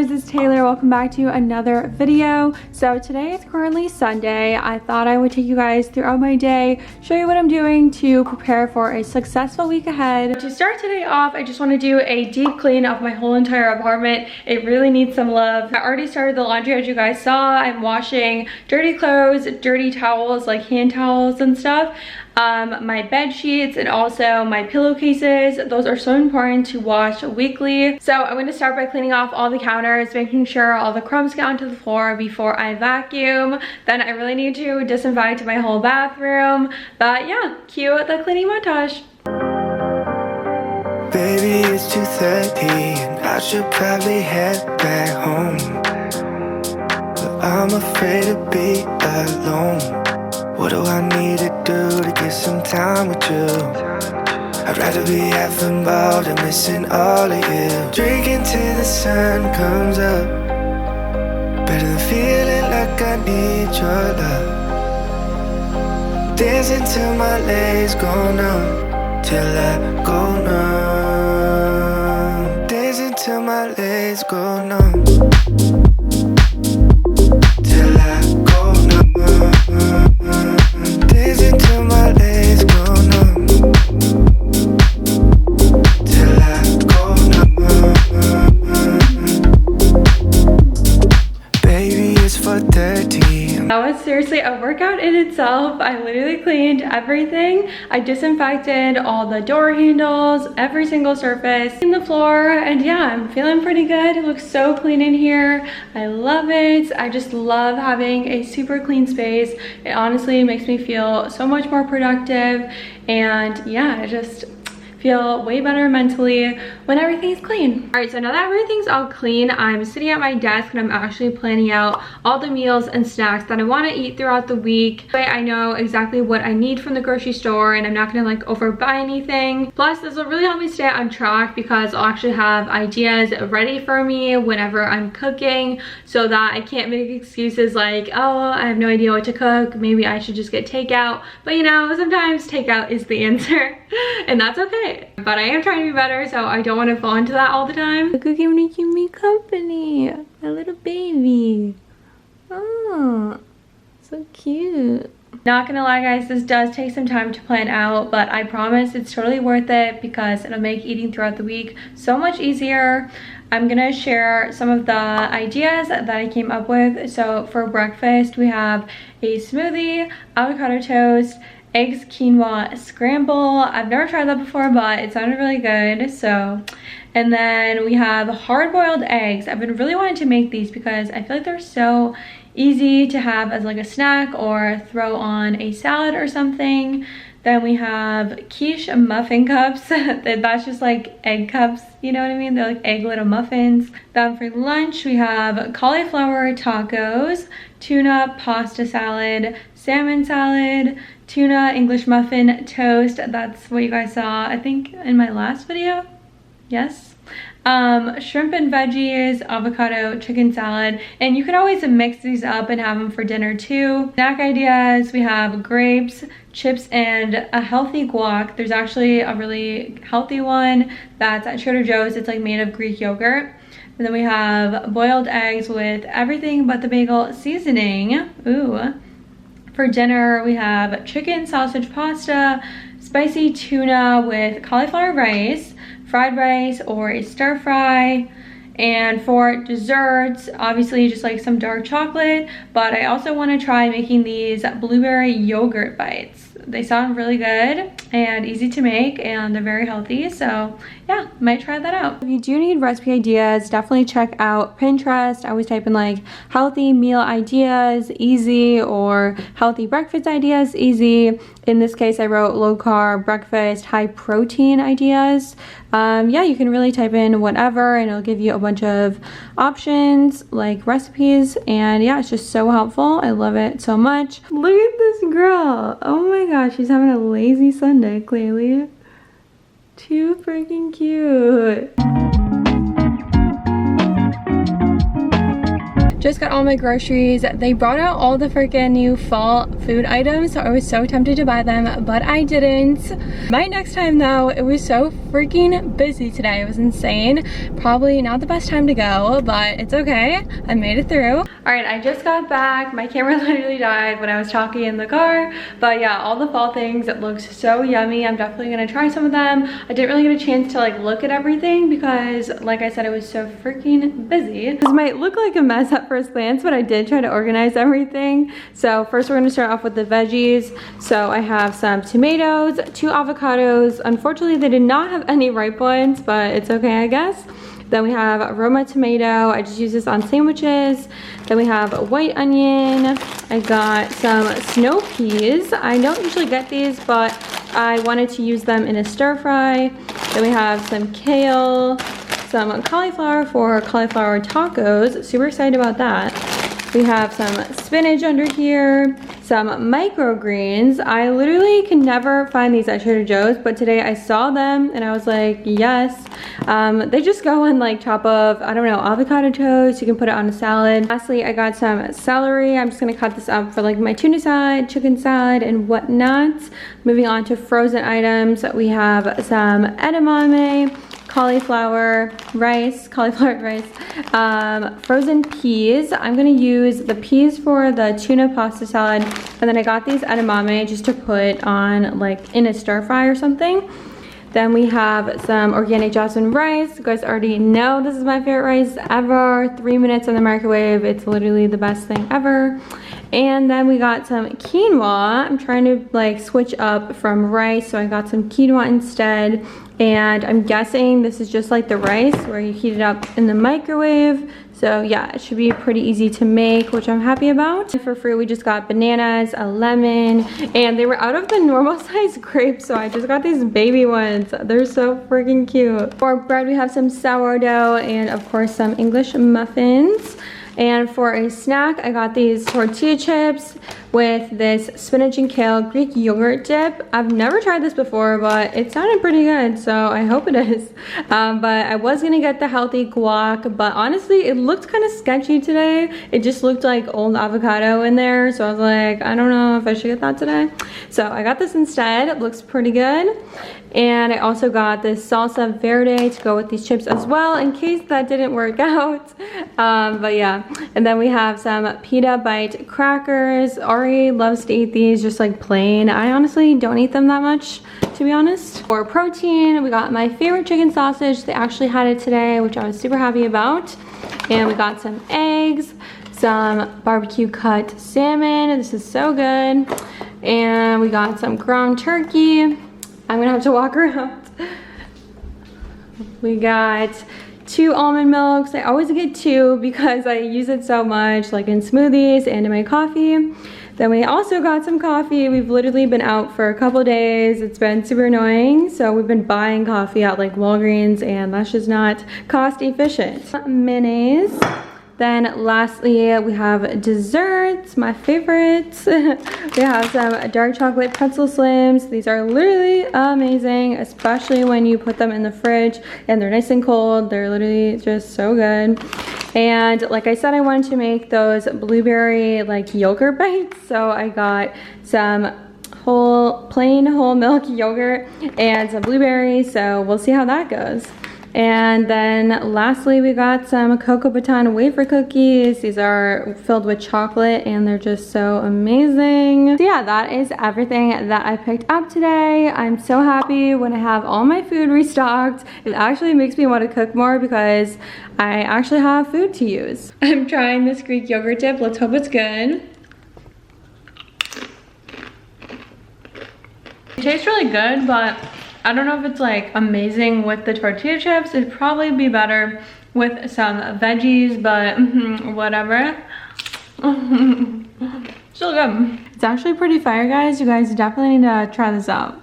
guys, it's Taylor. Welcome back to another video. So today is currently Sunday. I thought I would take you guys throughout my day, show you what I'm doing to prepare for a successful week ahead. To start today off, I just want to do a deep clean of my whole entire apartment. It really needs some love. I already started the laundry, as you guys saw. I'm washing dirty clothes, dirty towels, like hand towels and stuff. My bed sheets and also my pillowcases. Those are so important to wash weekly. So I'm going to start by cleaning off all the counters, making sure all the crumbs get onto the floor before I vacuum. Then I really need to disinfect my whole bathroom. But yeah, cue the cleaning montage. Baby, it's 2:30 and I should probably head back home, but I'm afraid to be alone. What do I need to do to get some time with you? I'd rather be half involved and missing all of you. Drinking till the sun comes up, better than feeling like I need your love. Dancing till my legs go numb, till I go numb. Dancing till my legs go numb, till I go numb. Dancing till my legs go numb, till I go numb. Baby, it's 4:30. That was seriously a workout in itself. I literally cleaned everything. I disinfected all the door handles, every single surface in the floor, and yeah, I'm feeling pretty good. It looks so clean in here. I love it. I just love having a super clean space. It honestly makes me feel so much more productive, and yeah, I just feel way better mentally when everything's clean. All right, so now that everything's all clean, I'm sitting at my desk and I'm actually planning out all the meals and snacks that I want to eat throughout the week. That way I know exactly what I need from the grocery store and I'm not gonna like overbuy anything. Plus, this will really help me stay on track because I'll actually have ideas ready for me whenever I'm cooking, so that I can't make excuses like, oh, I have no idea what to cook, maybe I should just get takeout. But you know, sometimes takeout is the answer and that's okay. But I am trying to be better, so I don't want to fall into that all the time. Look who came to keep me company, my little baby. Oh, so cute. Not gonna lie guys, this does take some time to plan out, but I promise it's totally worth it because it'll make eating throughout the week so much easier. I'm gonna share some of the ideas that I came up with. So for breakfast, we have a smoothie, avocado toast, eggs quinoa scramble. I've never tried that before, but it sounded really good. So, and then we have hard-boiled eggs. I've been really wanting to make these because I feel like they're so easy to have as like a snack or throw on a salad or something. Then we have quiche muffin cups. That's just like egg cups, you know what I mean? They're like egg little muffins. Then for lunch, we have cauliflower tacos, tuna pasta salad, salmon salad, tuna English muffin toast. That's what you guys saw, I think, in my last video. Yes. Shrimp and veggies, avocado, chicken salad, and you can always mix these up and have them for dinner too. Snack ideas, we have grapes, chips, and a healthy guac. There's actually a really healthy one that's at Trader Joe's. It's like made of Greek yogurt. And then we have boiled eggs with everything but the bagel seasoning. Ooh. For dinner, we have chicken sausage pasta, spicy tuna with cauliflower rice, fried rice or a stir fry. And for desserts, obviously just like some dark chocolate, but I also want to try making these blueberry yogurt bites. They sound really good and easy to make, and they're very healthy, so yeah, might try that out. If you do need recipe ideas, definitely check out Pinterest. I always type in like healthy meal ideas easy or healthy breakfast ideas easy. In this case, I wrote low carb breakfast, high protein ideas. Yeah, you can really type in whatever and it'll give you a bunch of options like recipes, and yeah, it's just so helpful. I love it so much. Look at this girl. Oh my gosh, she's having a lazy Sunday, clearly. Too freaking cute. Just got all my groceries. They brought out all the freaking new fall food items, so I was so tempted to buy them, but I didn't. My next time though, it was so freaking busy today. It was insane. Probably not the best time to go, but it's okay. I made it through. All right, I just got back. My camera literally died when I was talking in the car, but yeah, all the fall things, it looks so yummy. I'm definitely gonna try some of them. I didn't really get a chance to like look at everything because like I said, it was so freaking busy. This might look like a mess at first glance, but I did try to organize everything. So first we're gonna start off with the veggies. So I have some tomatoes, 2 avocados. Unfortunately, they did not have any ripe ones, but it's okay, I guess. Then we have Roma tomato. I just use this on sandwiches. Then we have white onion. I got some snow peas. I don't usually get these, but I wanted to use them in a stir fry. Then we have some kale, some cauliflower for cauliflower tacos. Super excited about that. We have some spinach under here, some microgreens. I literally can never find these at Trader Joe's, but today I saw them and I was like, yes. They just go on like top of, I don't know, avocado toast. You can put it on a salad. Lastly, I got some celery. I'm just gonna cut this up for like my tuna salad, chicken salad, and whatnot. Moving on to frozen items, we have some edamame, cauliflower rice, frozen peas. I'm gonna use the peas for the tuna pasta salad, and then I got these edamame just to put on like in a stir fry or something. Then we have some organic jasmine rice. You guys already know this is my favorite rice ever. 3 minutes in the microwave. It's literally the best thing ever. And then we got some quinoa. I'm trying to like switch up from rice, so I got some quinoa instead. And I'm guessing this is just like the rice where you heat it up in the microwave. So yeah, it should be pretty easy to make, which I'm happy about. And for fruit, we just got bananas, a lemon, and they were out of the normal size grapes, so I just got these baby ones. They're so freaking cute. For bread, we have some sourdough and of course some English muffins. And for a snack, I got these tortilla chips with this spinach and kale Greek yogurt dip. I've never tried this before, but it sounded pretty good, so I hope it is. But I was gonna get the healthy guac, but honestly, it looked kind of sketchy today. It just looked like old avocado in there, so I was like, I don't know if I should get that today. So I got this instead. It looks pretty good. And I also got this salsa verde to go with these chips as well, in case that didn't work out. But yeah, and then we have some pita bite crackers. Ari loves to eat these just like plain. I honestly don't eat them that much, to be honest. For protein, we got my favorite chicken sausage. They actually had it today, which I was super happy about. And we got some eggs, some barbecue cut salmon. This is so good. And we got some ground turkey. I'm gonna have to walk around. We got 2 almond milks. I always get 2 because I use it so much, like in smoothies and in my coffee. Then we also got some coffee. We've literally been out for a couple days. It's been super annoying. So we've been buying coffee at like Walgreens, and that's just not cost efficient. Mayonnaise. Then lastly, we have desserts, my favorites. We have some dark chocolate pretzel slims. These are literally amazing, especially when you put them in the fridge and they're nice and cold. They're literally just so good. And like I said, I wanted to make those blueberry like yogurt bites. So I got some plain whole milk yogurt and some blueberries. So we'll see how that goes. And then lastly, we got some Cocoa Baton wafer cookies. These are filled with chocolate and they're just so amazing. So yeah, that is everything that I picked up today. I'm so happy when I have all my food restocked. It actually makes me want to cook more because I actually have food to use. I'm trying this Greek yogurt dip. Let's hope it's good. It tastes really good, but I don't know if it's like amazing with the tortilla chips. It'd probably be better with some veggies, but whatever. Still good. It's actually pretty fire, guys. You guys definitely need to try this out.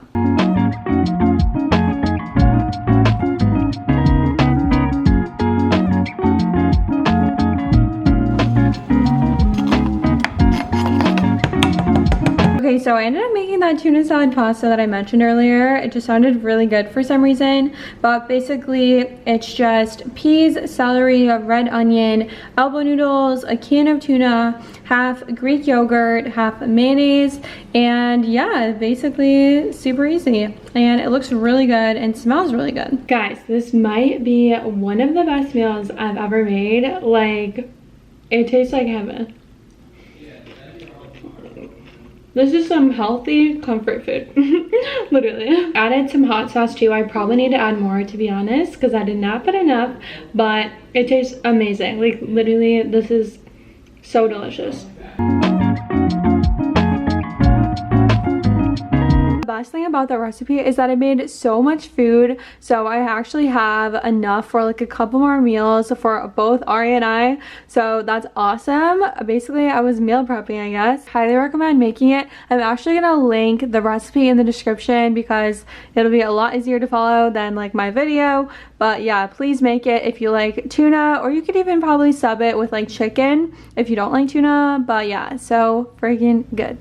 Okay, so I ended up making making that tuna salad pasta that I mentioned earlier. It just sounded really good for some reason, but basically it's just peas, celery, red onion, elbow noodles, a can of tuna, half Greek yogurt, half mayonnaise, and yeah, basically super easy. And it looks really good and smells really good. Guys, this might be one of the best meals I've ever made. Like, it tastes like heaven. This is some healthy comfort food. Literally. Added some hot sauce too. I probably need to add more, to be honest, because I did not put enough, but it tastes amazing. Like, literally, this is so delicious. The best thing about that recipe is that I made so much food, so I actually have enough for like a couple more meals for both Ari and I, so that's awesome. Basically, I was meal prepping, I guess. Highly recommend making it. I'm actually gonna link the recipe in the description because it'll be a lot easier to follow than like my video. But yeah, please make it if you like tuna, or you could even probably sub it with like chicken if you don't like tuna. But yeah, so freaking good.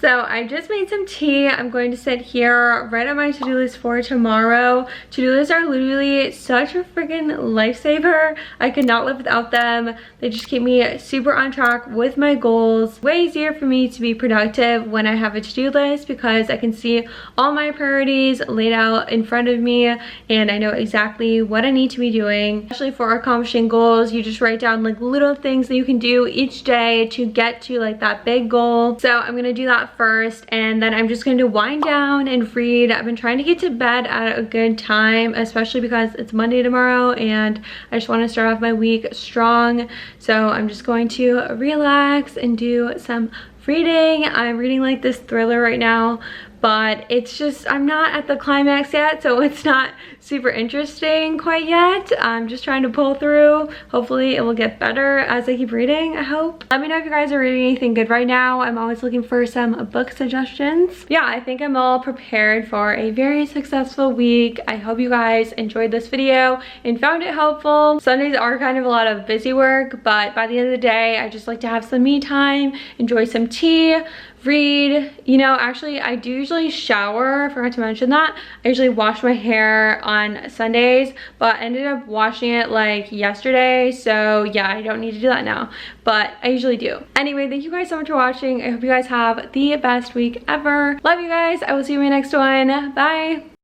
So I just made some tea. I'm going to sit here right on my to-do list for tomorrow. To-do lists are literally such a freaking lifesaver. I could not live without them. They just keep me super on track with my goals. Way easier for me to be productive when I have a to-do list because I can see all my priorities laid out in front of me and I know exactly what I need to be doing. Especially for accomplishing goals, you just write down like little things that you can do each day to get to like that big goal. So I'm gonna do that first, and then I'm just going to wind down and read. I've been trying to get to bed at a good time, especially because it's Monday tomorrow and I just want to start off my week strong. So I'm just going to relax and do some reading. I'm reading like this thriller right now, but it's just, I'm not at the climax yet, so it's not super interesting quite yet. I'm just trying to pull through. Hopefully it will get better as I keep reading, I hope. Let me know if you guys are reading anything good right now. I'm always looking for some book suggestions. Yeah, I think I'm all prepared for a very successful week. I hope you guys enjoyed this video and found it helpful. Sundays are kind of a lot of busy work, but by the end of the day, I just like to have some me time, enjoy some tea, read. You know, actually I do usually shower. I forgot to mention that. I usually wash my hair on Sundays, but I ended up washing it like yesterday, so yeah, I don't need to do that now, but I usually do. Anyway, thank you guys so much for watching. I hope you guys have the best week ever. Love you guys. I will see you in my next one. Bye.